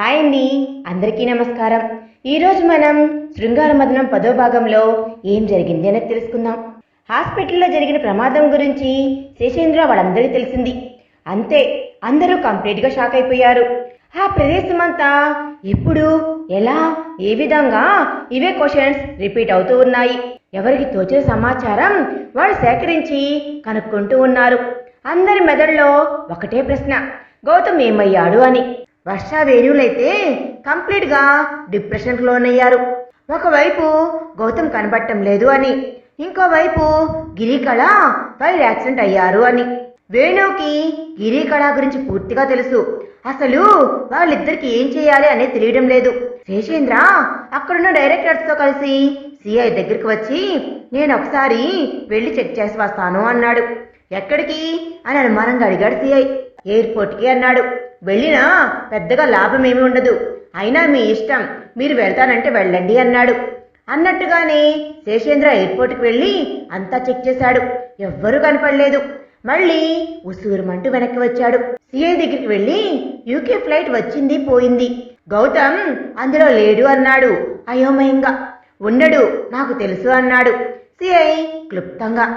Hi అండి, అందరికీ నమస్కారం. ఈరోజు మనం శృంగార మదనం 10వ భాగంలో ఏం జరిగింది అనేది తెలుసుకుందాం. హాస్పిటల్లో జరిగిన ప్రమాదం గురించి శేషేంద్ర వాళ్ళందరికీ తెలిసింది. అంతే, అందరూ కంప్లీట్గా షాక్ అయిపోయారు. ఆ ప్రదేశం అంతా ఎప్పుడు, ఎలా, ఏ విధంగా ఇవే క్వశ్చన్స్ రిపీట్ అవుతూ ఉన్నాయి. ఎవరికి తోచిన సమాచారం వాళ్ళు సేకరించి కనుక్కుంటూ ఉన్నారు. అందరి మెదడులో ఒకటే ప్రశ్న, గౌతమ్ ఏమయ్యాడు అని. వర్ష వేణువులైతే కంప్లీట్గా డిప్రెషన్కి లోనయ్యారు. ఒకవైపు గౌతమ్ కనబడటం లేదు అని, ఇంకోవైపు గిరికళ ఫైర్ యాక్సిడెంట్ అయ్యారు అని. వేణువుకి గిరికళ గురించి పూర్తిగా తెలుసు. అసలు వాళ్ళిద్దరికి ఏం చేయాలి అనేది తెలియడం లేదు. శేషేంద్ర అక్కడున్న డైరెక్టర్స్తో కలిసి సిఐ దగ్గరికి వచ్చి, నేను ఒకసారి వెళ్ళి చెక్ చేసి వస్తాను అన్నాడు. ఎక్కడికి అని అనుమానంగా అడిగాడు సిఐ. ఎయిర్పోర్ట్కి అన్నాడు. వెళ్ళినా పెద్దగా లాభం ఏమీ ఉండదు, అయినా మీ ఇష్టం, మీరు వెళ్తానంటే వెళ్ళండి అన్నాడు. అన్నట్టుగానే శేషేంద్ర ఎయిర్పోర్ట్కి వెళ్ళి అంతా చెక్ చేశాడు. ఎవ్వరూ కనపడలేదు. మళ్ళీ ఉసూరుమంటూ వెనక్కి వచ్చాడు. సిఐ దగ్గరికి వెళ్ళి, యూకే ఫ్లైట్ వచ్చింది పోయింది, గౌతమ్ అందులో లేడు అన్నాడు అయోమయంగా. ఉండడు, నాకు తెలుసు అన్నాడు సిఐ క్లుప్తంగా.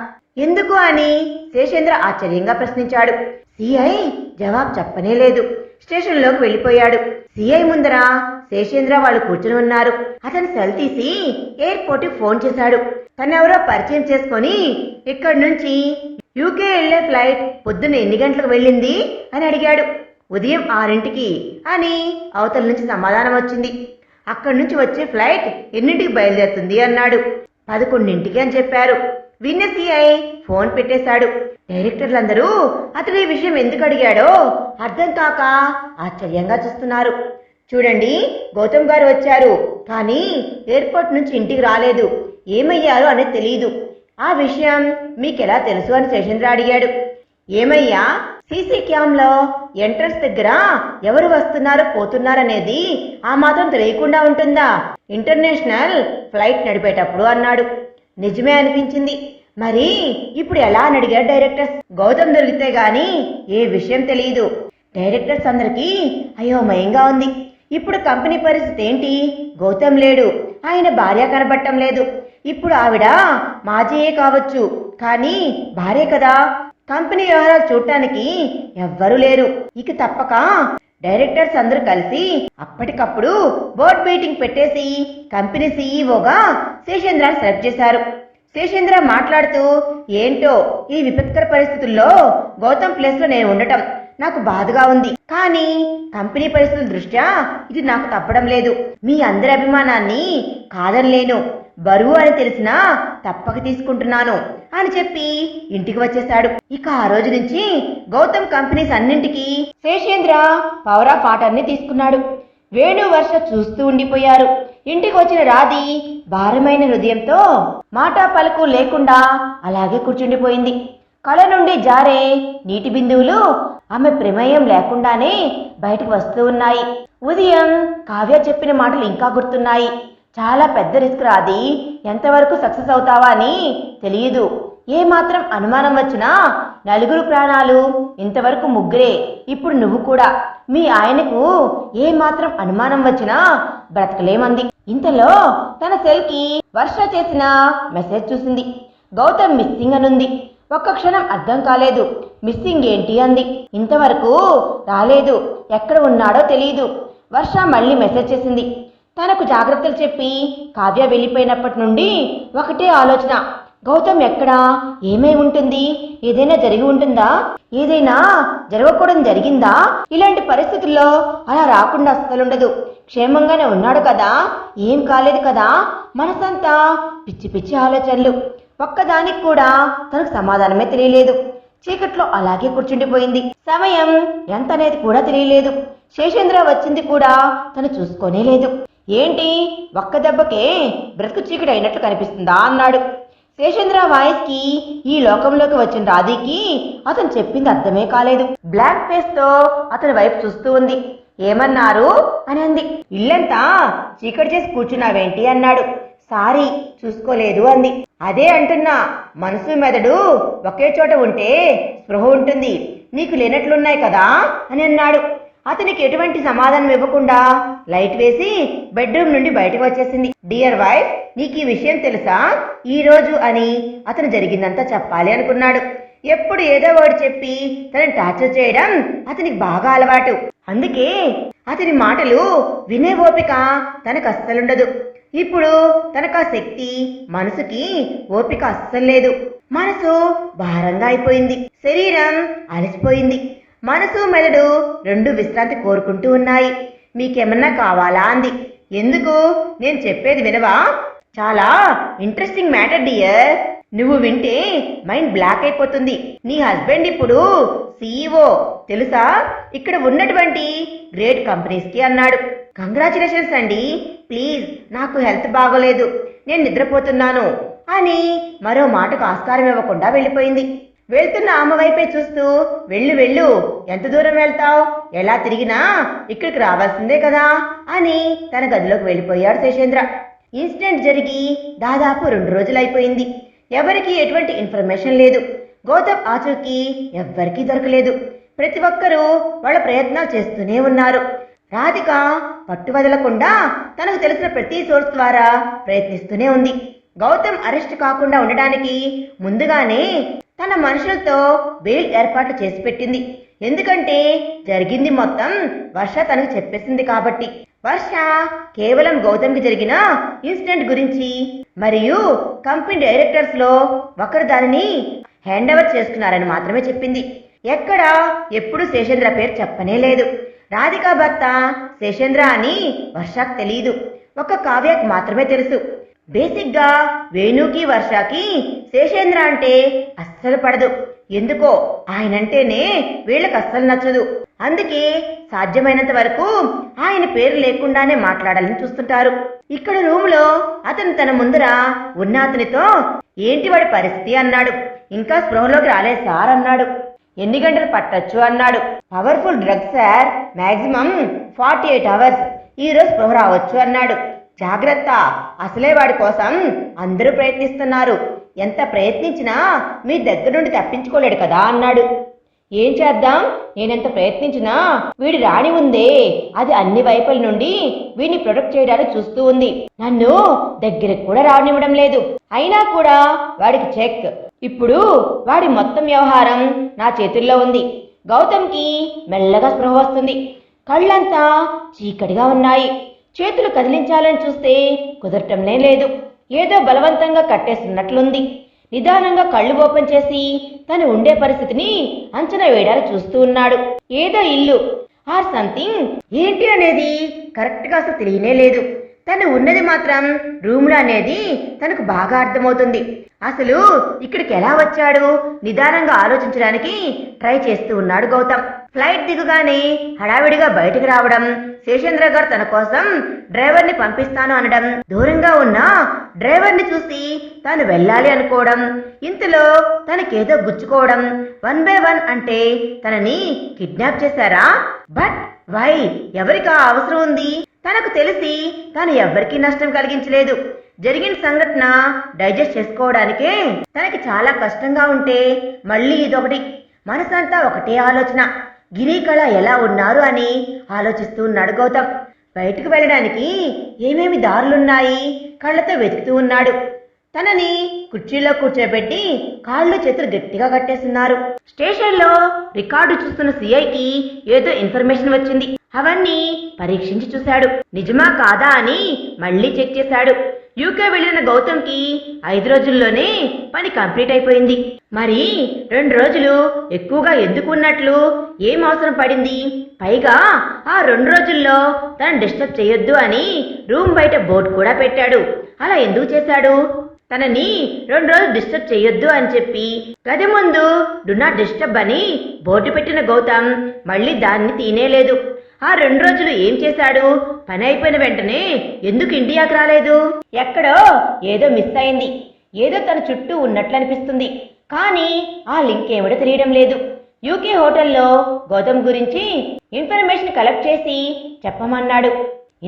ఎందుకు అని శేషేంద్ర ఆశ్చర్యంగా ప్రశ్నించాడు. సిఐ జవాబు చెప్పనే లేదు. స్టేషన్లోకి వెళ్ళిపోయాడు. సిఐ ముందర శేషేంద్ర వాళ్ళు కూర్చుని ఉన్నారు. అతను సెల్ తీసి ఎయిర్పోర్ట్కి ఫోన్ చేశాడు. తనెవరో పరిచయం చేసుకొని, ఇక్కడి నుంచి యూకే వెళ్లే ఫ్లైట్ పొద్దున్న ఎన్ని గంటలకు వెళ్ళింది అని అడిగాడు. ఉదయం 6 అని అవతల నుంచి సమాధానం వచ్చింది. అక్కడి నుంచి వచ్చే ఫ్లైట్ ఎన్నింటికి బయలుదేరుతుంది అన్నాడు. 11 అని చెప్పారు. విన్న సిఐ ఫోన్ పెట్టేశాడు. డైరెక్టర్లందరూ అతడు ఈ విషయం ఎందుకు అడిగాడో అర్థం కాక ఆశ్చర్యంగా చూస్తున్నారు. చూడండి, గౌతమ్ గారు వచ్చారు, కానీ ఎయిర్పోర్ట్ నుంచి ఇంటికి రాలేదు. ఏమయ్యారో అనేది తెలియదు. ఆ విషయం మీకెలా తెలుసు అని శేషేంద్ర అడిగాడు. ఏమయ్యా, సీసీ క్యామ్లో ఎంట్రన్స్ దగ్గర ఎవరు వస్తున్నారు పోతున్నారనేది ఆ మాత్రం తెలియకుండా ఉంటుందా ఇంటర్నేషనల్ ఫ్లైట్ నడిపేటప్పుడు అన్నాడు. నిజమే అనిపించింది. మరి ఇప్పుడు ఎలా అని అడిగాడు డైరెక్టర్స్. గౌతమ్ దొరికితే గాని ఏ విషయం తెలియదు. డైరెక్టర్స్ అందరికీ అయోమయంగా ఉంది. ఇప్పుడు కంపెనీ పరిస్థితి ఏంటి? గౌతమ్ లేడు, ఆయన భార్య కనబడటం లేదు. ఇప్పుడు ఆవిడ మాజీయే కావచ్చు, కానీ భార్య కదా. కంపెనీ వ్యవహారాలు చూడటానికి ఎవ్వరూ లేరు. ఇక తప్పక డైరెక్టర్స్ అందరూ కలిసి అప్పటికప్పుడు బోర్డ్ మీటింగ్ పెట్టేసి కంపెనీ సీఈఓగా శేషేంద్రని సెలెక్ట్ చేశారు. శేషేంద్ర మాట్లాడుతూ, ఏంటో ఈ విపత్కర పరిస్థితుల్లో గౌతమ్ ప్లేస్లో నేను ఉండటం నాకు బాధగా ఉంది, కానీ కంపెనీ పరిస్థితుల దృష్ట్యా ఇది నాకు తప్పడం లేదు. మీ అందరి అభిమానాన్ని కాదనలేను, బరువు అని తెలిసినా తప్పక తీసుకుంటున్నాను అని చెప్పి ఇంటికి వచ్చేశాడు. ఇక ఆ రోజు నుంచి గౌతమ్ కంపెనీస్ అన్నింటికి శేషేంద్ర పవర్ ఆఫ్ ఆర్డర్ని తీసుకున్నాడు. వేణు, వర్ష చూస్తూ ఉండిపోయారు. ఇంటికి వచ్చిన రాధి భారమైన హృదయంతో మాట పలుకు లేకుండా అలాగే కూర్చుండిపోయింది. కళ్ళ నుండి జారే నీటి బిందువులు ఆమె ప్రమేయం లేకుండానే బయటకు వస్తూ ఉన్నాయి. ఉదయం కావ్య చెప్పిన మాటలు ఇంకా గుర్తున్నాయి. చాలా పెద్ద రిస్క్ రాది, ఎంతవరకు సక్సెస్ అవుతావా అని తెలియదు. ఏ మాత్రం అనుమానం వచ్చినా 4 ప్రాణాలు, ఇంతవరకు 3. ఇప్పుడు నువ్వు కూడా. మీ ఆయనకు ఏ మాత్రం అనుమానం వచ్చినా బ్రతకలేమంది. ఇంతలో తన సెల్కి వర్ష చేసిన మెసేజ్ చూసింది. గౌతమ్ మిస్సింగ్ అనుంది. ఒక్క క్షణం అర్థం కాలేదు. మిస్సింగ్ ఏంటి అంది. ఇంతవరకు రాలేదు, ఎక్కడ ఉన్నాడో తెలియదు. వర్ష మళ్ళీ మెసేజ్ చేసింది. తనకు జాగ్రత్తలు చెప్పి కావ్య వెళ్ళిపోయినప్పటి నుండి ఒకటే ఆలోచన, గౌతమ్ ఎక్కడా, ఏమై ఉంటుంది, ఏదైనా జరిగి ఉంటుందా, ఏదైనా జరగకూడదు జరిగిందా? ఇలాంటి పరిస్థితుల్లో అలా రాకుండా అస్సలుండదు. క్షేమంగానే ఉన్నాడు కదా, ఏం కాలేదు కదా. మనసంతా పిచ్చి పిచ్చి ఆలోచనలు. ఒక్కదానికి కూడా తనకు సమాధానమే తెలియలేదు. చీకట్లో అలాగే కూర్చుండిపోయింది. సమయం ఎంత అనేది కూడా తెలియలేదు. శేషేంద్ర వచ్చింది కూడా తను చూసుకోనే లేదు. ఏంటి, ఒక్క దెబ్బకే బ్రతుకు చీకటి అయినట్లు కనిపిస్తుందా అన్నాడు. శేషేంద్ర వాయిస్ కి ఈ లోకంలోకి వచ్చిన రాధికి అతను చెప్పింది అర్థమే కాలేదు. బ్లాక్ ఫేస్ తో అతని వైపు చూస్తూ ఉంది. ఏమన్నారు అని అంది. ఇల్లంతా చీకటి చేసి కూర్చున్నావేంటి అన్నాడు. సారీ, చూసుకోలేదు అంది. అదే అంటున్నా, మనసు మెదడు ఒకే చోట ఉంటే స్పృహ ఉంటుంది, నీకు లేనట్లున్నాయి కదా అని అన్నాడు. అతనికి ఎటువంటి సమాధానం ఇవ్వకుండా లైట్ వేసి బెడ్రూమ్ నుండి బయటకు వచ్చేసింది. డియర్ వైఫ్, నీకు ఈ విషయం తెలుసా ఈ రోజు అని అతను జరిగిందంతా చెప్పాలి అనుకున్నాడు. ఎప్పుడు ఏదో ఒకటి చెప్పి తనని టార్చర్ చేయడం అతనికి బాగా అలవాటు. అందుకే అతని మాటలు వినే ఓపిక తనకు అస్సలుండదు. ఇప్పుడు తనకు ఆ శక్తి, మనసుకి ఓపిక అస్సలు లేదు. మనసు భారంగా అయిపోయింది, శరీరం అలసిపోయింది. మనసు మెదడు రెండు విశ్రాంతి కోరుకుంటూ ఉన్నాయి. మీకేమన్నా కావాలా అంది. ఎందుకు, నేను చెప్పేది వినవా? చాలా ఇంట్రెస్టింగ్ మ్యాటర్ డియర్. నువ్వు వింటే మైండ్ బ్లాక్ అయిపోతుంది. నీ హస్బెండ్ ఇప్పుడు CEO తెలుసా, ఇక్కడ ఉన్నటువంటి గ్రేట్ కంపెనీస్ కి అన్నాడు. కంగ్రాచులేషన్స్ అండి. ప్లీజ్, నాకు హెల్త్ బాగోలేదు, నేను నిద్రపోతున్నాను అని మరో మాటకు ఆస్కారం ఇవ్వకుండా వెళ్ళిపోయింది. వెళ్తున్న ఆమె వైపే చూస్తూ వెళ్ళు వెళ్ళు, ఎంత దూరం వెళ్తావు, ఎలా తిరిగినా ఇక్కడికి రావాల్సిందే కదా అని తన గదిలోకి వెళ్ళిపోయాడు శేషేంద్ర. ఇన్సిడెంట్ జరిగి దాదాపు 2 రోజులైపోయింది. ఎవరికి ఎటువంటి ఇన్ఫర్మేషన్ లేదు. గౌతమ్ ఆచూకీ ఎవ్వరికీ దొరకలేదు. ప్రతి ఒక్కరూ వాళ్ళ ప్రయత్నాలు చేస్తూనే ఉన్నారు. రాధిక పట్టువదలకుండా తనకు తెలిసిన ప్రతి సోర్స్ ద్వారా ప్రయత్నిస్తూనే ఉంది. గౌతమ్ అరెస్ట్ కాకుండా ఉండడానికి ముందుగానే తన మనుషులతో బెయిల్ ఏర్పాట్లు చేసి పెట్టింది. ఎందుకంటే జరిగింది మొత్తం వర్ష తనకు చెప్పేసింది కాబట్టి. వర్ష కేవలం గౌతమ్కి జరిగిన ఇన్సిడెంట్ గురించి మరియు కంపెనీ డైరెక్టర్స్ లో ఒకరు దానిని హ్యాండ్ ఓవర్ చేసుకున్నారని మాత్రమే చెప్పింది. ఎక్కడ ఎప్పుడు శేషేంద్ర పేరు చెప్పనే లేదు. రాధిక భర్త శేషేంద్ర అని వర్షకు తెలియదు. ఒక కావ్యకు మాత్రమే తెలుసు. బేసిక్ గా వేణుకి వర్షకి శేషేంద్ర అంటే అస్సలు పడదు. ఎందుకో ఆయనంటేనే వీళ్ళకి అస్సలు నచ్చదు. అందుకే సాధ్యమైనంత వరకు ఆయన పేరు లేకుండానే మాట్లాడాలని చూస్తుంటారు. ఇక్కడ రూమ్ లో అతను తన ముందర ఉన్న అతనితో ఏంటి వాడి పరిస్థితి అన్నాడు. ఇంకా స్పృహలోకి రాలేదు సార్ అన్నాడు. ఎన్ని గంటలు పట్టొచ్చు అన్నాడు. Powerful drugs sir, maximum 48 hours, ఈ రోజు స్పృహ రావచ్చు అన్నాడు. జాగ్రత్త, అసలే వాడి కోసం అందరూ ప్రయత్నిస్తున్నారు, ఎంత ప్రయత్నించినా మీ దగ్గర నుండి తప్పించుకోలేడు కదా అన్నాడు. ఏం చేద్దాం, నేనెంత ప్రయత్నించినా వీడి రాణి ఉందే, అది అన్ని వైపుల నుండి వీడిని ప్రొటెక్ట్ చేయడానికి చూస్తూ ఉంది. నన్ను దగ్గరికి కూడా రానివ్వడం లేదు. అయినా కూడా వాడికి చెక్. ఇప్పుడు వాడి మొత్తం వ్యవహారం నా చేతుల్లో ఉంది. గౌతమ్కి మెల్లగా స్పృహ వస్తుంది. కళ్ళంతా చీకటిగా ఉన్నాయి. చేతులు కదిలించాలని చూస్తే కుదరటంలే లేదు. ఏదో బలవంతంగా కట్టేస్తున్నట్లుంది. నిదానంగా కళ్ళు ఓపెన్ చేసి తను ఉండే పరిస్థితిని అంచనా వేయడానికి చూస్తూ ఉన్నాడు. ఏదో ఇల్లు ఆర్ సంథింగ్, ఏంటి అనేది కరెక్ట్ గా అసలు తెలియనే లేదు. తను ఉన్నది మాత్రం రూమ్లో అనేది తనకు బాగా అర్థమవుతుంది. అసలు ఇక్కడికి ఎలా వచ్చాడు నిదానంగా ఆలోచించడానికి ట్రై చేస్తూ ఉన్నాడు గౌతమ్. ఫ్లైట్ దిగుగానే హడావిడిగా బయటకు రావడం, శేషేంద్ర గారు తన కోసం డ్రైవర్ని పంపిస్తాను అనడం, దూరంగా ఉన్న డ్రైవర్ని చూసి తాను వెళ్ళాలి అనుకోవడం, ఇంతలో తనకేదో గుచ్చుకోవడం, 1 by 1 అంటే తనని కిడ్నాప్ చేశారా? But why? ఎవరికి ఆ అవసరం ఉంది? తనకు తెలిసి తాను ఎవ్వరికీ నష్టం కలిగించలేదు. జరిగిన సంఘటన డైజెస్ట్ చేసుకోవడానికే తనకి చాలా కష్టంగా ఉంటే మళ్ళీ ఇదొకటి. మనసంతా ఒకటే ఆలోచన, గిరికళ ఎలా ఉన్నారు అని ఆలోచిస్తూ ఉన్నాడు గౌతమ్. బయటకు వెళ్ళడానికి ఏమేమి దారులున్నాయి కళ్ళతో వెతుకుతూ ఉన్నాడు. తనని కుర్చీలో కూర్చోబెట్టి కాళ్ళు చేతులు గట్టిగా కట్టేస్తున్నారు. స్టేషన్లో రికార్డు చూస్తున్న సిఐకి ఏదో ఇన్ఫర్మేషన్ వచ్చింది. అవన్నీ పరీక్షించి చూశాడు. నిజమా కాదా అని మళ్ళీ చెక్ చేశాడు. యూకే వెళ్ళిన గౌతమ్కి 5 రోజుల్లోనే పని కంప్లీట్ అయిపోయింది. మరి 2 రోజులు ఎక్కువగా ఎందుకు ఉన్నట్లు, ఏం అవసరం పడింది? పైగా ఆ 2 రోజుల్లో తనను డిస్టర్బ్ చేయొద్దు అని రూమ్ బయట బోర్డు కూడా పెట్టాడు. అలా ఎందుకు చేశాడు? తనని 2 రోజులు డిస్టర్బ్ చేయొద్దు అని చెప్పి గది ముందు డు నాట్ డిస్టర్బ్ అని బోర్డు పెట్టిన గౌతమ్ మళ్ళీ దాన్ని తీనేలేదు. ఆ 2 రోజులు ఏం చేశాడు? పని అయిపోయిన వెంటనే ఎందుకు ఇండియాకి రాలేదు? ఎక్కడో ఏదో మిస్ అయింది. ఏదో తన చుట్టూ ఉన్నట్లు అనిపిస్తుంది. కానీ ఆ లింక్ ఏమిటో తెలియడం లేదు. యూకే హోటల్లో గౌతమ్ గురించి ఇన్ఫర్మేషన్ కలెక్ట్ చేసి చెప్పమన్నాడు.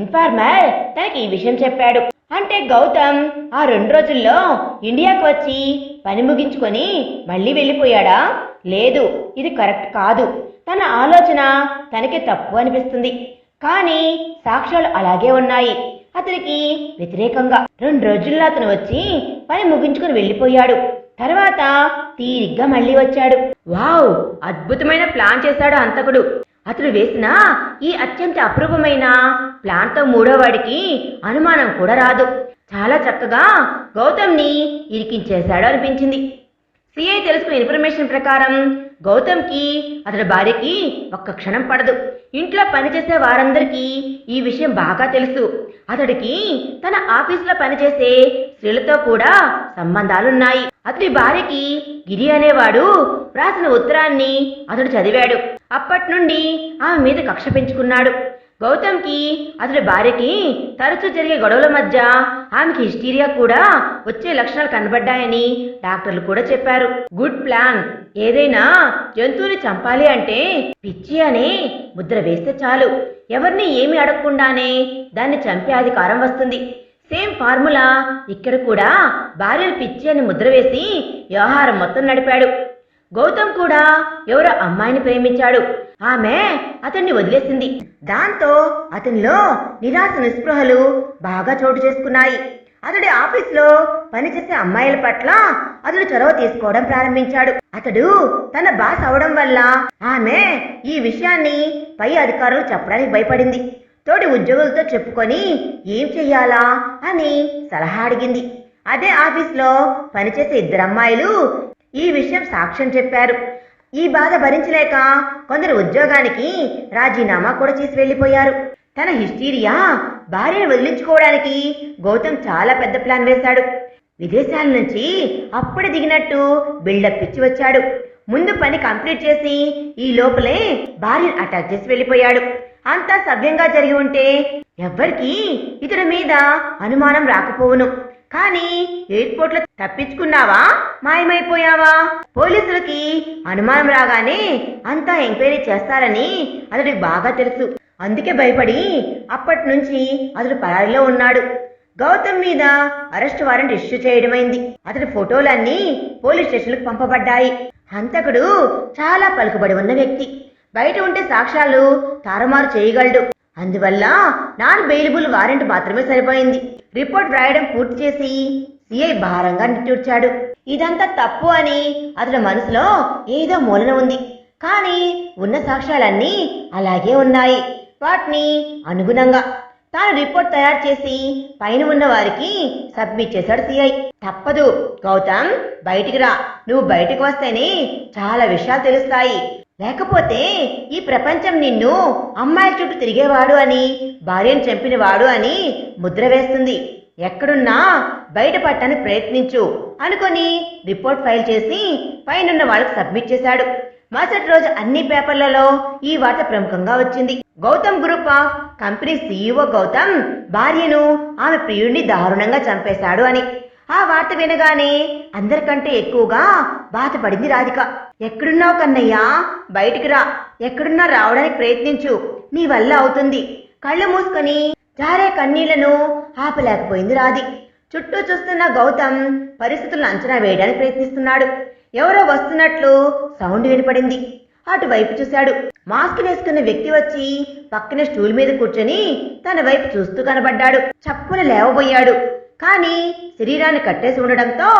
ఇన్ఫార్మర్ తనకి ఈ విషయం చెప్పాడు. అంటే గౌతమ్ ఆ 2 రోజుల్లో ఇండియాకు వచ్చి పని ముగించుకొని మళ్ళీ వెళ్ళిపోయాడా? లేదు, ఇది కరెక్ట్ కాదు. తన ఆలోచన తనకి తప్పు అనిపిస్తుంది. కానీ సాక్ష్యాలు అలాగే ఉన్నాయి. అతనికి వ్యతిరేకంగా 2 రోజుల్లో అతను వచ్చి పని ముగించుకుని వెళ్ళిపోయాడు. తర్వాత తీరిగ్గా మళ్ళీ వచ్చాడు. వావ్, అద్భుతమైన ప్లాన్ చేశాడు హంతకుడు. అతడు వేసిన ఈ అత్యంత అపరూపమైన ప్లాన్తో 3వ వాడికి అనుమానం కూడా రాదు. చాలా చక్కగా గౌతమ్ని ఇరికించేశాడు అనిపించింది. సిఐ తెలుసుకున్న ఇన్ఫర్మేషన్ ప్రకారం గౌతమ్కి అతడి భార్యకి ఒక్క క్షణం పడదు. ఇంట్లో పనిచేసే వారందరికీ ఈ విషయం బాగా తెలుసు. అతడికి తన ఆఫీసులో పనిచేసే స్త్రీలతో కూడా సంబంధాలున్నాయి. అతడి భార్యకి గిరి అనేవాడు రాసిన ఉత్తరాన్ని అతడు చదివాడు. అప్పటి నుండి ఆమె మీద కక్ష పెంచుకున్నాడు. గౌతమ్కి అతడి భార్యకి తరచూ జరిగే గొడవల మధ్య ఆమెకి హిస్టీరియా కూడా వచ్చే లక్షణాలు కనబడ్డాయని డాక్టర్లు కూడా చెప్పారు. Good plan. ఏదైనా జంతువుని చంపాలి అంటే పిచ్చి అనే ముద్ర వేస్తే చాలు. ఎవరిని ఏమీ అడగకుండానే దాన్ని చంపే అధికారం వస్తుంది. సేమ్ ఫార్ములా ఇక్కడ కూడా భార్యను పిచ్చి అని ముద్ర వేసి వ్యవహారం మొత్తం నడిపాడు. గౌతమ్ కూడా ఎవరో అమ్మాయిని ప్రేమించాడు. ఆమె అతన్ని వదిలేసింది. దాంతో అతనిలో నిరాశ నిస్పృహలు బాగా చోటు చేసుకున్నాయి. అతడి ఆఫీస్లో పనిచేసే అమ్మాయిల పట్ల అతడు చొరవ తీసుకోవడం ప్రారంభించాడు. అతడు తన బాస్ అవడం వల్ల ఆమె ఈ విషయాన్ని పై అధికారులు చెప్పడానికి భయపడింది. తోటి ఉద్యోగులతో చెప్పుకొని ఏం చెయ్యాలా అని సలహా అడిగింది. అదే ఆఫీస్లో పనిచేసే 2 అమ్మాయిలు ఈ విషయం సాక్ష్యం చెప్పారు. ఈ బాధ భరించలేక కొందరు ఉద్యోగానికి రాజీనామా కూడా చేసి వెళ్ళిపోయారు. తన హిస్టీరియా భార్యను వదిలించుకోవడానికి గౌతమ్ చాలా పెద్ద ప్లాన్ వేశాడు. విదేశాల నుంచి అప్పుడే దిగినట్టు బిల్డప్ ఇచ్చి వచ్చాడు. ముందు పని కంప్లీట్ చేసి ఈ లోపలే భార్యను అటాక్ చేసి వెళ్ళిపోయాడు. అంతా సవ్యంగా జరిగి ఉంటే ఎవ్వరికి ఇతడి మీద అనుమానం రాకపోవును. కానీ ఎయిర్పోర్ట్లో తప్పించుకున్నావా, మాయమైపోయావా? పోలీసులకి అనుమానం రాగానే అంతా ఎంక్వైరీ చేస్తారని అతడికి బాగా తెలుసు. అందుకే భయపడి అప్పటి నుంచి అతడు పరారీలో ఉన్నాడు. గౌతమ్ మీద అరెస్ట్ వారెంట్ ఇష్యూ చేయడమైంది. అతడి ఫోటోలన్నీ పోలీస్ స్టేషన్లకు పంపబడ్డాయి. హంతకుడు చాలా పలుకుబడి ఉన్న వ్యక్తి. బయట ఉంటే సాక్ష్యాలు తారుమారు చేయగలడు. అందువల్ల నాన్ బెయిలబుల్ వారెంట్ మాత్రమే సరిపోయింది. రిపోర్ట్ వ్రాయడం పూర్తి చేసి సిఐ భారంగా నిట్టూర్చాడు. ఇదంతా తప్పు అని అతడి మనసులో ఏదో మూలన ఉంది. కానీ ఉన్న సాక్ష్యాలన్నీ అలాగే ఉన్నాయి. వాటిని అనుగుణంగా తాను రిపోర్ట్ తయారు చేసి పైన ఉన్న వారికి సబ్మిట్ చేశాడు సిఐ. తప్పదు గౌతమ్, బయటికి రా. నువ్వు బయటికి వస్తేనే చాలా విషయాలు తెలుస్తాయి. లేకపోతే ఈ ప్రపంచం నిన్ను అమ్మాయిల చుట్టూ తిరిగేవాడు అని, భార్యను చంపినవాడు అని ముద్ర వేస్తుంది. ఎక్కడున్నా బయటపడటానికి ప్రయత్నించు అనుకొని రిపోర్ట్ ఫైల్ చేసి పైనున్న వాళ్ళకి సబ్మిట్ చేశాడు. మరుసటి రోజు అన్ని పేపర్లలో ఈ వార్త ప్రముఖంగా వచ్చింది. Gautam group of company CEO Gautam భార్యను ఆమె ప్రియుడిని దారుణంగా చంపేశాడు అని. ఆ వార్త వినగానే అందరికంటే ఎక్కువగా బాధపడింది రాధిక. ఎక్కడున్నావు కన్నయ్యా, బయటికి రా. ఎక్కడున్నా రావడానికి ప్రయత్నించు, నీ వల్ల అవుతుంది. కళ్ళు మూసుకొని జారే కన్నీళ్లను ఆపలేకపోయింది రాధి. చుట్టూ చూస్తున్న గౌతమ్ పరిస్థితులను అంచనా వేయడానికి ప్రయత్నిస్తున్నాడు. ఎవరో వస్తున్నట్లు సౌండ్ వినపడింది. అటువైపు చూశాడు. మాస్క్ వేసుకున్న వ్యక్తి వచ్చి పక్కన స్టూల్ మీద కూర్చొని తన వైపు చూస్తూ కనబడ్డాడు. చప్పున లేవబోయాడు. కానీ శరీరాన్ని కట్టేసి ఉండడంతో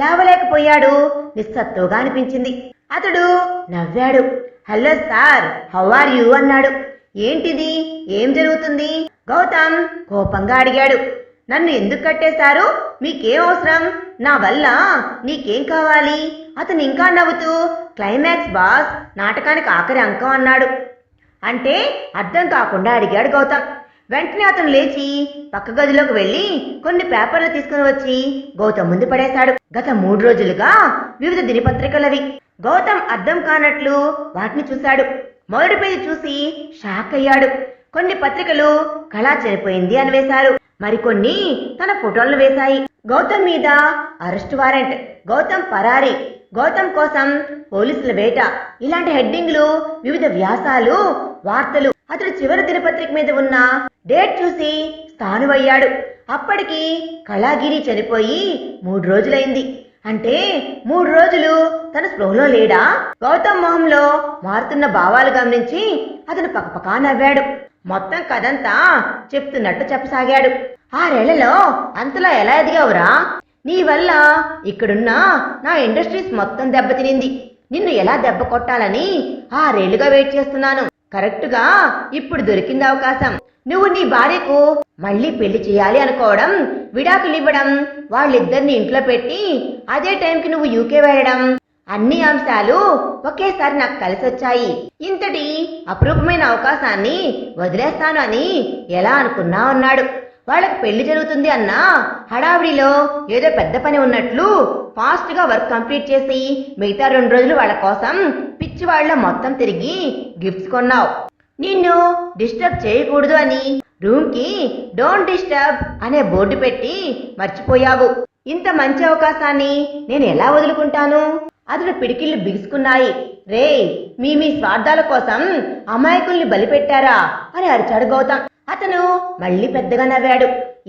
లేవలేకపోయాడు. నిస్సత్తుగా అనిపించింది. అతడు నవ్వాడు. Hello sir, how are you అన్నాడు. ఏంటిది, ఏం జరుగుతుంది? గౌతమ్ కోపంగా అడిగాడు. నన్ను ఎందుకు కట్టేశారు? మీకేం అవసరం? నా వల్ల నీకేం కావాలి? అతను ఇంకా నవ్వుతూ క్లైమాక్స్ బాస్, నాటకానికి ఆఖరి అంకం అన్నాడు. అంటే అర్థం కాకుండా అడిగాడు గౌతమ్. వెంటనే అతను లేచి పక్క గదిలోకి వెళ్లి కొన్ని పేపర్లు తీసుకుని వచ్చి గౌతమ్ ముందు పడేశాడు. గత 3 రోజులుగా వివిధ దినపత్రికలవి. గౌతమ్ అర్థం కానట్లు వాటిని చూశాడు. మొదటి పేజీ చూసి షాక్ అయ్యాడు. కొన్ని పత్రికలు కళ చనిపోయింది అని వేశారు. మరికొన్ని తన ఫోటోలను వేశాయి. గౌతమ్ మీద అరెస్ట్ వారెంట్, గౌతమ్ పరారీ, గౌతమ్ కోసం పోలీసుల వేట, ఇలాంటి హెడ్డింగ్లు, వివిధ వ్యాసాలు, వార్తలు. అతడు చివరి దినపత్రిక మీద ఉన్న డేట్ చూసి స్థానువయ్యాడు. అప్పటికి కళాగిరి చనిపోయి 3 రోజులైంది. అంటే 3 రోజులు తన స్పృహలో లేడా? గౌతమ్ మొహంలో మారుతున్న భావాలు గమనించి అతను పకపకా నవ్వాడు. మొత్తం కథంతా చెప్తున్నట్టు చెప్పసాగాడు. 6 ఏళ్లలో అంతలా ఎలా ఎదిగావురా? నీ వల్ల ఇక్కడున్న నా ఇండస్ట్రీస్ మొత్తం దెబ్బతినింది. నిన్ను ఎలా దెబ్బ కొట్టాలని 6 ఏళ్లుగా వెయిట్ చేస్తున్నాను. కరెక్టుగా ఇప్పుడు దొరికింది అవకాశం. నువ్వు నీ భార్యకు మళ్ళీ పెళ్లి చేయాలి అనుకోవడం, విడాకులు ఇవ్వడం, వాళ్ళిద్దరిని ఇంట్లో పెట్టి అదే టైంకి నువ్వు యూకే వెళ్ళడం, అన్ని అంశాలు ఒకేసారి నాకు కలిసొచ్చాయి. ఇంతటి అపురూపమైన అవకాశాన్ని వదిలేస్తాను అని ఎలా అనుకున్నా అన్నాడు. వాళ్ళకి పెళ్లి జరుగుతుంది అన్న హడావిడిలో ఏదో పెద్ద పని ఉన్నట్లు ఫాస్ట్ గా వర్క్ కంప్లీట్ చేసి మిగతా 2 రోజులు వాళ్ళ కోసం పిచ్చివాళ్ల మొత్తం తిరిగి గిఫ్ట్స్ కొన్నావు. నిన్ను డిస్టర్బ్ చేయకూడదు అని రూమ్ కి డోంట్ డిస్టర్బ్ అనే బోర్డు పెట్టి మర్చిపోయావు. ఇంత మంచి అవకాశాన్ని నేను ఎలా వదులుకుంటాను? అతడు పిడికిళ్ళు బిగుసుకున్నాయి. రే, మీ స్వార్థాల కోసం అమాయకుల్ని బలిపెట్టారా అని అరిచాడు గౌతమ్. అతను మళ్ళీ పెద్దగా నవ్వాడు.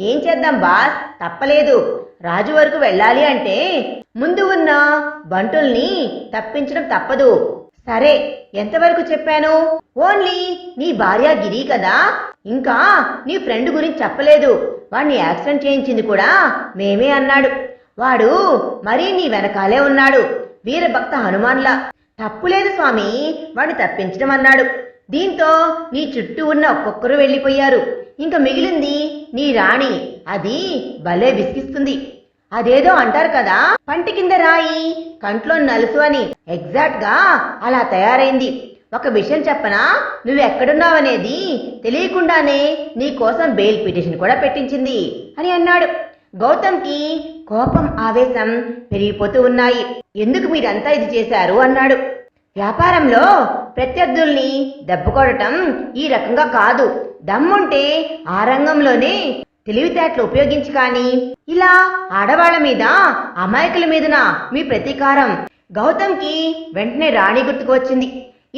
ఏం చేద్దాం బాస్, తప్పలేదు. రాజు వరకు వెళ్ళాలి అంటే ముందు ఉన్న బంటుల్ని తప్పించడం తప్పదు. సరే, ఎంతవరకు చెప్పాను? ఓన్లీ నీ భార్య గిరి కదా, ఇంకా నీ ఫ్రెండ్ గురించి చెప్పలేదు. వాణ్ణి యాక్సిడెంట్ చేయించింది కూడా మేమే అన్నాడు. వాడు మరీ నీ వెనకాలే ఉన్నాడు, వీరభక్త హనుమాన్లా. తప్పులేదు స్వామి, వాణ్ణి తప్పించడం అన్నాడు. దీంతో నీ చుట్టూ ఉన్న ఒక్కొక్కరు వెళ్ళిపోయారు. ఇంకా మిగిలింది నీ రాణి. అది భలే విసిగిస్తుంది. అదేదో అంటారు కదా, పంటి కింద రాయి కంట్లో నలుసు అని. ఎగ్జాక్ట్ గా అలా తయారైంది. ఒక విషయం చెప్పనా, నువ్వెక్కడున్నావనేది తెలియకుండానే నీ కోసం బెయిల్ పిటిషన్ కూడా పెట్టించింది అని అన్నాడు. గౌతమ్కి కోపం ఆవేశం పెరిగిపోతూ ఉన్నాయి. ఎందుకు మీరంతా ఇది చేశారు అన్నాడు. వ్యాపారంలో ప్రత్యర్థుల్ని దెబ్బకొడటం ఈ రకంగా కాదు. దమ్ముంటే ఆ రంగంలోనే తెలివితేటలు ఉపయోగించి, కానీ ఇలా ఆడవాళ్ల మీద అమాయకుల మీదనా మీ ప్రతీకారం? గౌతమ్కి వెంటనే రాణి గుర్తుకు వచ్చింది.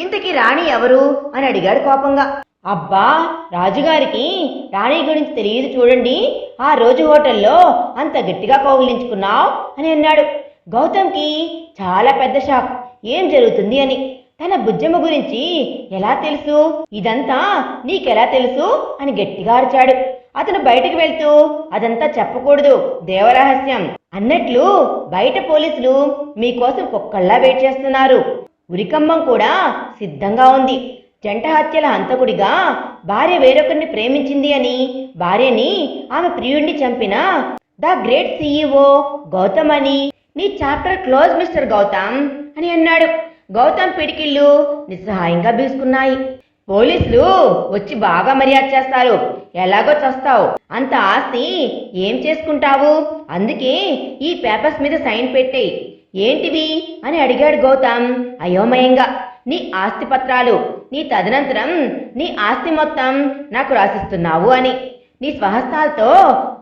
ఇంతకీ రాణి ఎవరు అని అడిగాడు కోపంగా. అబ్బా, రాజుగారికి రాణి గురించి తెలియదు చూడండి. ఆ రోజు హోటల్లో అంత గట్టిగా కౌగిలించుకున్నావు అని అన్నాడు. గౌతమ్కి చాలా పెద్ద షాక్. ఏం జరుగుతుంది అని. తన బుజ్జమ్మ గురించి ఎలా తెలుసు? ఇదంతా నీకెలా తెలుసు అని గట్టిగా అరిచాడు. అతను బయటకు వెళ్తూ అదంతా చెప్పకూడదు, దేవరహస్యం అన్నట్లు బయట పోలీసులు మీకోసం కుక్కల్లా వెయిట్ చేస్తున్నారు. ఉరికమ్మం కూడా సిద్ధంగా ఉంది. జంట హత్యల హంతకుడిగా భార్య వేరొకరిని ప్రేమించింది అని, భార్యని ఆమె ప్రియుడిని చంపిన ద గ్రేట్ CEO గౌతమ్ అని. నీ చాప్టర్ క్లోజ్ మిస్టర్ గౌతమ్ అని అన్నాడు. గౌతమ్ పిడికిళ్ళు నిస్సహాయంగా బీసుకున్నాయి. పోలీసులు వచ్చి బాగా మర్యాద చేస్తారు. ఎలాగో చస్తావు, అంత ఆస్తి ఏం చేసుకుంటావు? అందుకే ఈ పేపర్స్ మీద సైన్ పెట్టేయి. ఏంటివి అని అడిగాడు గౌతమ్ అయోమయంగా. నీ ఆస్తి పత్రాలు, నీ తదనంతరం నీ ఆస్తి మొత్తం నాకు రాసిస్తున్నావు అని. నీ స్వహస్తాలతో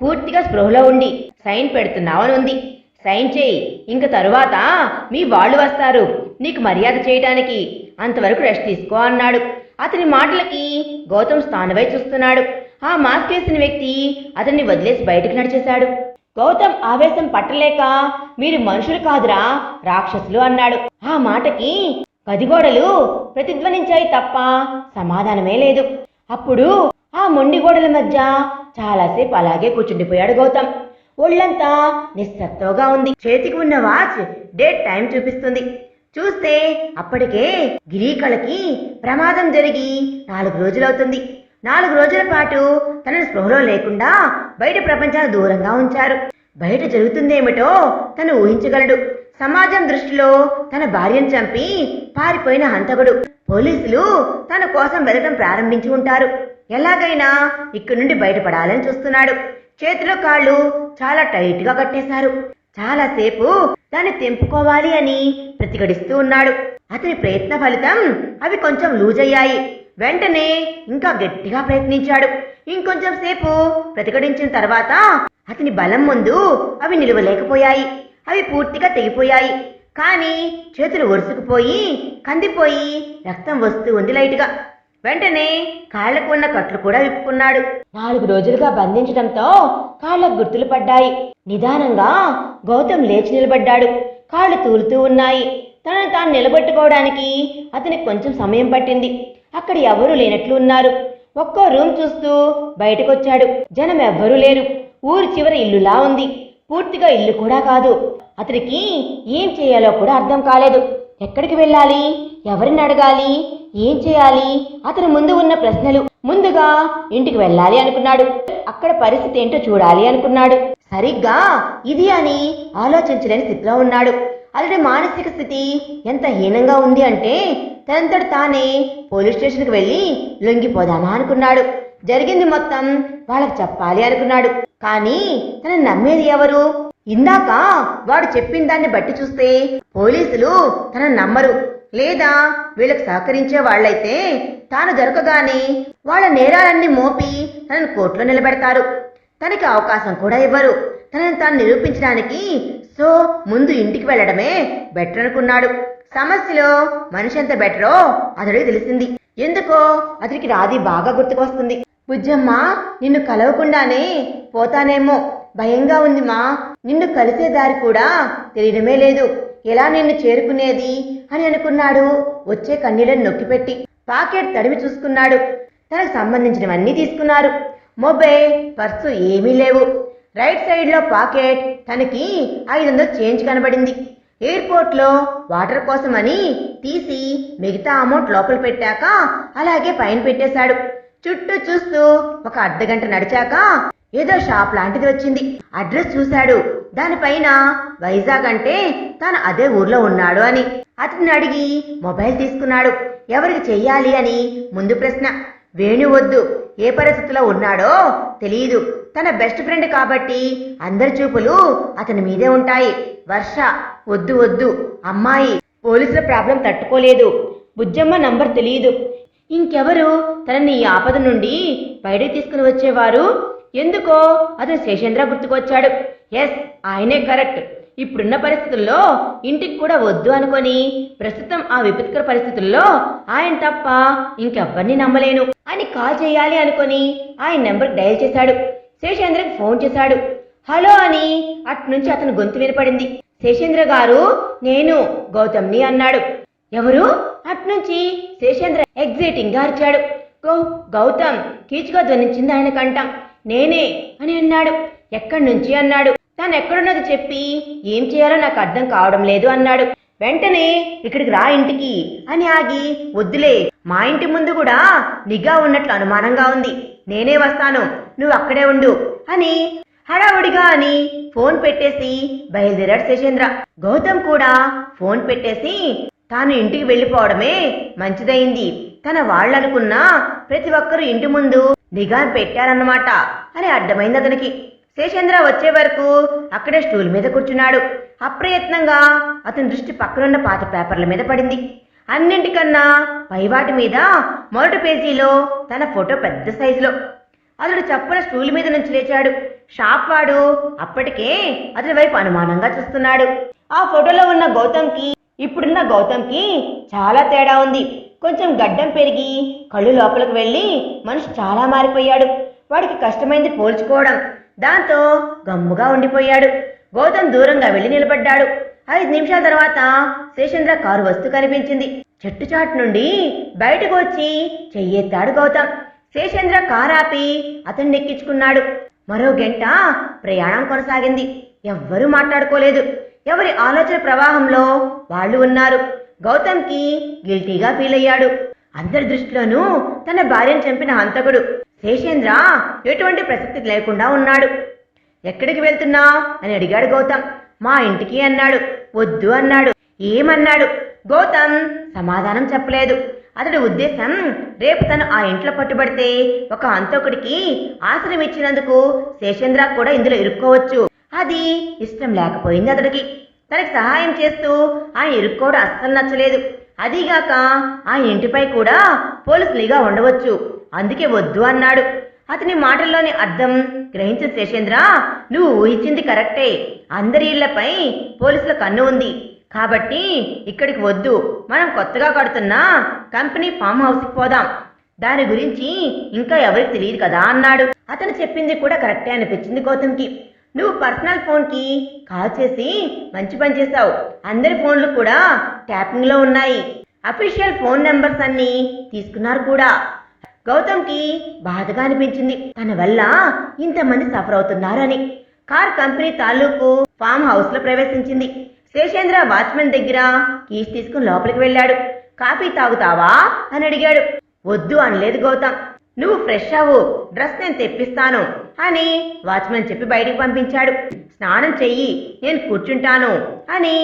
పూర్తిగా స్పృహలో ఉండి సైన్ పెడుతున్నావు అని ఉంది. సైన్ చేయి, ఇంక తరువాత మీ వాళ్ళు వస్తారు నీకు మర్యాద చేయటానికి. అంతవరకు రెస్ట్ తీసుకో అన్నాడు. అతని మాటలకి గౌతమ్ స్థానవై చూస్తున్నాడు. ఆ మాస్క్ వేసిన వ్యక్తి అతన్ని వదిలేసి బయటకు నడిచేశాడు. గౌతమ్ ఆవేశం పట్టలేక, మీరు మనుషులు కాదురా, రాక్షసులు అన్నాడు. ఆ మాటకి గదిగోడలు ప్రతిధ్వనించాయి తప్ప సమాధానమే లేదు. అప్పుడు ఆ మొండి గోడల మధ్య చాలాసేపు అలాగే కూర్చుండిపోయాడు గౌతమ్. ఒళ్ళంతా నిస్సత్తుగా ఉంది. చేతికి ఉన్న వాచ్ డేట్ టైం చూపిస్తుంది. చూస్తే అప్పటికే గిరీకళకి ప్రమాదం జరిగి 4 రోజులవుతుంది. 4 రోజుల పాటు తనని స్పృహలో లేకుండా బయట ప్రపంచానికి దూరంగా ఉంచారు. బయట జరుగుతుందేమిటో తను ఊహించగలడు. సమాజం దృష్టిలో తన భార్యను చంపి పారిపోయిన హంతకుడు. పోలీసులు తన కోసం వెతకడం ప్రారంభించి ఉంటారు. ఎలాగైనా ఇక్కడి నుండి బయటపడాలని చూస్తున్నాడు. చేతిలో కాళ్ళు చాలా టైట్ గా కట్టేశారు. చాలాసేపు దాన్ని తెంపుకోవాలి అని ప్రతిఘటిస్తూ ఉన్నాడు. అతని ప్రయత్న ఫలితం అవి కొంచెం లూజ్ అయ్యాయి. వెంటనే ఇంకా గట్టిగా ప్రయత్నించాడు. ఇంకొంచెం సేపు ప్రతిఘటించిన తర్వాత అతని బలం ముందు అవి నిలవలేకపోయాయి. అవి పూర్తిగా తెగిపోయాయి. కానీ చేతులు ఒరుసుకుపోయి కందిపోయి రక్తం వస్తూ ఉంది లైట్గా. వెంటనే కాళ్లకు ఉన్న కట్లు కూడా విప్పుకున్నాడు. 4 రోజులుగా బంధించడంతో కాళ్లకు గుర్తులు పడ్డాయి. నిదానంగా గౌతమ్ లేచి నిలబడ్డాడు. కాళ్ళు తూలుతూ ఉన్నాయి. తనను తాను నిలబెట్టుకోవడానికి అతనికి కొంచెం సమయం పట్టింది. అక్కడ ఎవరూ లేనట్లు ఉన్నారు. ఒక్కో రూమ్ చూస్తూ బయటకొచ్చాడు. జనం ఎవ్వరూ లేరు. ఊరి చివరి ఇల్లులా ఉంది. పూర్తిగా ఇల్లు కూడా కాదు. అతనికి ఏం చేయాలో కూడా అర్థం కాలేదు. ఎక్కడికి వెళ్ళాలి, ఎవరిని అడగాలి, ఏం చేయాలి? అతని ముందు ఉన్న ప్రశ్నలు. ముందుగా ఇంటికి వెళ్ళాలి అనుకున్నాడు. అక్కడ పరిస్థితి ఏంటో చూడాలి అనుకున్నాడు. సరిగ్గా ఇది అని ఆలోచించలేని స్థితిలో ఉన్నాడు. అతడి మానసిక స్థితి ఎంత హీనంగా ఉంది అంటే తనంతట తానే పోలీస్ స్టేషన్కి వెళ్ళి లొంగిపోదామా అనుకున్నాడు. జరిగింది మొత్తం వాళ్ళకి చెప్పాలి అనుకున్నాడు. కానీ తనని నమ్మేది ఎవరు? ఇందాక వాడు చెప్పిన దాన్ని బట్టి చూస్తే పోలీసులు తనని నమ్మరు. లేదా వీళ్ళకి సహకరించే వాళ్ళైతే తాను దొరకగానే వాళ్ళ నేరాలన్నీ మోపి తనను కోర్టులో నిలబెడతారు. తనకి అవకాశం కూడా ఇవ్వరు తనని తాను నిరూపించడానికి. సో ముందు ఇంటికి వెళ్ళడమే బెటర్ అనుకున్నాడు. సమస్యలో మనిషి ఎంత బెటరో అతడికి తెలిసింది. ఎందుకో అతడికి రాధి బాగా గుర్తుకొస్తుంది. బుజ్జమ్మ, నిన్ను కలవకుండానే పోతానేమో భయంగా ఉంది మా. నిన్ను కలిసే దారి కూడా తెలియడమే లేదు. ఎలా నిన్ను చేరుకునేది అని అనుకున్నాడు. వచ్చే కన్నీళ్ళని నొక్కిపెట్టి పాకెట్ తడిమి చూసుకున్నాడు. తనకు సంబంధించినవన్నీ తీసుకున్నారు. మొబైల్, పర్సు ఏమీ లేవు. రైట్ సైడ్లో పాకెట్ తనకి 500 చేంజ్ కనబడింది. ఎయిర్పోర్ట్లో వాటర్ కోసమని తీసి మిగతా అమౌంట్ లోపల పెట్టాక అలాగే పైన పెట్టేశాడు. చుట్టూ చూస్తూ ఒక అర్ధగంట నడిచాక ఏదో షాప్ లాంటిది వచ్చింది. అడ్రస్ చూశాడు. దానిపైన వైజాగ్ అంటే తాను అదే ఊర్లో ఉన్నాడు అని. అతన్ని అడిగి మొబైల్ తీసుకున్నాడు. ఎవరికి చెయ్యాలి అని ముందు ప్రశ్న. వేణు వద్దు. ఏ పరిస్థితిలో ఉన్నాడో తెలియదు. తన బెస్ట్ ఫ్రెండ్ కాబట్టి అందరి చూపులు అతని మీదే ఉంటాయి. వర్ష వద్దు వద్దు. అమ్మాయి పోలీసుల ప్రాబ్లం తట్టుకోలేదు. బుజ్జమ్మ నంబర్ తెలియదు. ఇంకెవరు తనని ఈ ఆపద నుండి బయటకు తీసుకుని వచ్చేవారు? ఎందుకో అతను శేషేంద్ర గుర్తుకొచ్చాడు. ఎస్, ఆయనే కరెక్ట్. ఇప్పుడున్న పరిస్థితుల్లో ఇంటికి కూడా వద్దు అనుకొని ప్రస్తుతం ఆ విపత్కర పరిస్థితుల్లో ఆయన తప్ప ఇంకెవ్వరిని నమ్మలేను అని కాల్ చేయాలి అనుకొని ఆయన నెంబర్కి డయల్ చేశాడు. శేషేంద్రకి ఫోన్ చేశాడు. హలో అని అట్నుంచి అతని గొంతు వినపడింది. శేషేంద్ర గారు, నేను గౌతమ్ని అన్నాడు. ఎవరు? అట్నుంచి శేషేంద్ర ఎగ్జైటింగ్ గా అరిచాడు. గౌతమ్ కీచుగా ధ్వనించింది ఆయన కంఠం. నేనే అని అన్నాడు. ఎక్కడి నుంచి అన్నాడు. తాను ఎక్కడున్నది చెప్పి ఏం చేయాలో నాకు అర్థం కావడం లేదు అన్నాడు. వెంటనే ఇక్కడికి రా ఇంటికి అని ఆగి, వద్దులే, మా ఇంటి ముందు కూడా నిఘా ఉన్నట్లు అనుమానంగా ఉంది. నేనే వస్తాను, నువ్వు అక్కడే ఉండు అని హడావుడిగా అని ఫోన్ పెట్టేసి బయలుదేరాడు శేషేంద్ర. గౌతమ్ కూడా ఫోన్ పెట్టేసి తాను ఇంటికి వెళ్ళిపోవడమే మంచిదయింది. తన వాళ్ళనుకున్నా ప్రతి ఒక్కరూ ఇంటి ముందు నిఘా పెట్టారన్నమాట అని అర్థమైంది అతనికి. శేషేంద్ర వచ్చే వరకు అక్కడే స్టూల్ మీద కూర్చున్నాడు. అప్రయత్నంగా అతని దృష్టి పక్కనున్న పాత పేపర్ల మీద పడింది. అన్నింటికన్నా పైవాటి మీద మొదటి పేజీలో తన ఫోటో పెద్ద సైజులో. అతడు చప్పున స్టూల్ మీద నుంచి లేచాడు. షాప్ వాడు అప్పటికే అతని వైపు అనుమానంగా చూస్తున్నాడు. ఆ ఫోటోలో ఉన్న గౌతమ్కి ఇప్పుడున్న గౌతమ్కి చాలా తేడా ఉంది. కొంచెం గడ్డం పెరిగి కళ్ళు లోపలికి వెళ్ళి మనిషి చాలా మారిపోయాడు. వాడికి కష్టమైంది పోల్చుకోవడం. దాంతో గమ్ముగా ఉండిపోయాడు. గౌతమ్ దూరంగా వెళ్ళి నిలబడ్డాడు. 5 నిమిషాల తర్వాత శేషేంద్ర కారు వస్తూ కనిపించింది. చెట్టుచాటు నుండి బయటకు వచ్చి చెయ్యెత్తాడు గౌతమ్. శేషేంద్ర కారు ఆపి అతన్ని ఎక్కించుకున్నాడు. మరో గంట ప్రయాణం కొనసాగింది. ఎవ్వరూ మాట్లాడుకోలేదు. ఎవరి ఆలోచన ప్రవాహంలో వాళ్ళు ఉన్నారు. గౌతమ్కి గిల్టీగా ఫీల్ అయ్యాడు. అందరి దృష్టిలోనూ తన భార్యను చంపిన హంతకుడు శేషేంద్ర ఎటువంటి ప్రసక్తి లేకుండా ఉన్నాడు. ఎక్కడికి వెళ్తున్నా అని అడిగాడు గౌతమ్. మా ఇంటికి అన్నాడు. వద్దు అన్నాడు. ఏమన్నాడు? గౌతమ్ సమాధానం చెప్పలేదు. అతడి ఉద్దేశం రేపు తను ఆ ఇంట్లో పట్టుబడితే ఒక హంతకుడికి ఆశ్రయం ఇచ్చినందుకు శేషేంద్ర కూడా ఇందులో ఇరుక్కోవచ్చు. అది ఇష్టం లేకపోయింది అతడికి. తనకి సహాయం చేస్తూ ఆయన ఇరుక్కోవడం అస్సలు నచ్చలేదు. అదీగాక ఆ ఇంటిపై కూడా పోలీసు నిఘా ఉండవచ్చు. అందుకే వద్దు అన్నాడు. అతని మాటల్లోని అర్థం గ్రహించిన శేషేంద్ర, నువ్వు ఊహించింది కరెక్టే. అందరి ఇళ్లపై పోలీసుల కన్ను ఉంది కాబట్టి ఇక్కడికి వద్దు. మనం కొత్తగా కడుతున్న కంపెనీ ఫామ్ హౌస్కి పోదాం. దాని గురించి ఇంకా ఎవరికి తెలియదు కదా అన్నాడు. అతను చెప్పింది కూడా కరెక్టే అనిపించింది గౌతమ్కి. నువ్వు పర్సనల్ ఫోన్కి కాల్ చేసి మంచి పని చేశావు. అందరి ఫోన్లు కూడా ట్యాపింగ్లో ఉన్నాయి. అఫీషియల్ ఫోన్ నెంబర్స్ అన్ని తీసుకున్నారు కూడా. గౌతమ్కి బాధగా అనిపించింది, తన వల్ల ఇంతమంది సఫర్ అవుతున్నారని. కార్ కంపెనీ తాలూకు ఫామ్ హౌస్ లో ప్రవేశించింది. శేషేంద్ర వాచ్మెన్ దగ్గర కీస్ తీసుకుని లోపలికి వెళ్ళాడు. కాఫీ తాగుతావా అని అడిగాడు. వద్దు అనలేదు గౌతమ్. నువ్వు ఫ్రెష్ అవ్వు, డ్రెస్ నేను తెప్పిస్తాను అని వాచ్మెన్ చెప్పి బయటికి పంపించాడు. స్నానం చెయ్యి, నేను కూర్చుంటాను అని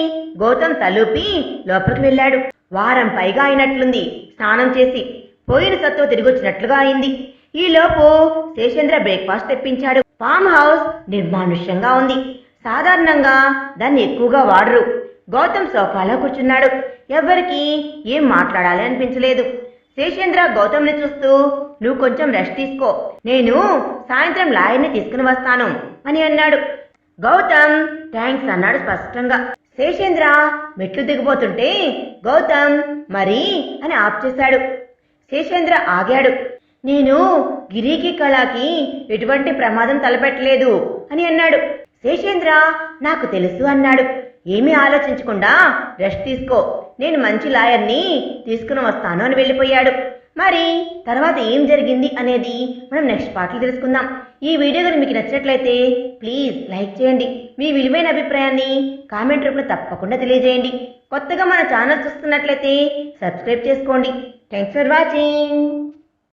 గౌతమ్ తలూపి లోపలికి వెళ్ళాడు. వారం పైగా అయినట్లుంది స్నానం చేసి. పోయిన సత్తో తిరిగొచ్చినట్లుగా అయింది. ఈలోపు శేషేంద్ర బ్రేక్ఫాస్ట్ తెప్పించాడు. ఫామ్ హౌస్ నిర్మానుష్యంగా ఉంది. సాధారణంగా దాన్ని ఎక్కువగా వాడరు. గౌతమ్ సోఫాలో కూర్చున్నాడు. ఎవ్వరికి ఏం మాట్లాడాలి అనిపించలేదు. శేషేంద్ర గౌతమ్ని చూస్తూ, నువ్వు కొంచెం రెస్ట్ తీసుకో, నేను సాయంత్రం లాయర్ని తీసుకుని వస్తాను అని అన్నాడు. గౌతమ్ థ్యాంక్స్ అన్నాడు స్పష్టంగా. శేషేంద్ర మెట్లు దిగిపోతుంటే గౌతమ్ మరి అని ఆప్ చేశాడు. శేషేంద్ర ఆగాడు. నేను గిరికి కళకి ఎటువంటి ప్రమాదం తలపెట్టలేదు అని అన్నాడు. శేషేంద్ర నాకు తెలుసు అన్నాడు. ఏమీ ఆలోచించకుండా రెస్ట్ తీసుకో, నేను మంచి లాయర్ని తీసుకుని వస్తాను అని వెళ్ళిపోయాడు. మరి తర్వాత ఏం జరిగింది అనేది మనం నెక్స్ట్ పార్ట్లో తెలుసుకుందాం. ఈ వీడియో కనుక మీకు నచ్చినట్లయితే ప్లీజ్ లైక్ చేయండి. మీ విలువైన అభిప్రాయాన్ని కామెంట్ రూపంలో తప్పకుండా తెలియజేయండి. కొత్తగా మన ఛానల్ చూస్తున్నట్లయితే సబ్స్క్రైబ్ చేసుకోండి. Thanks for watching.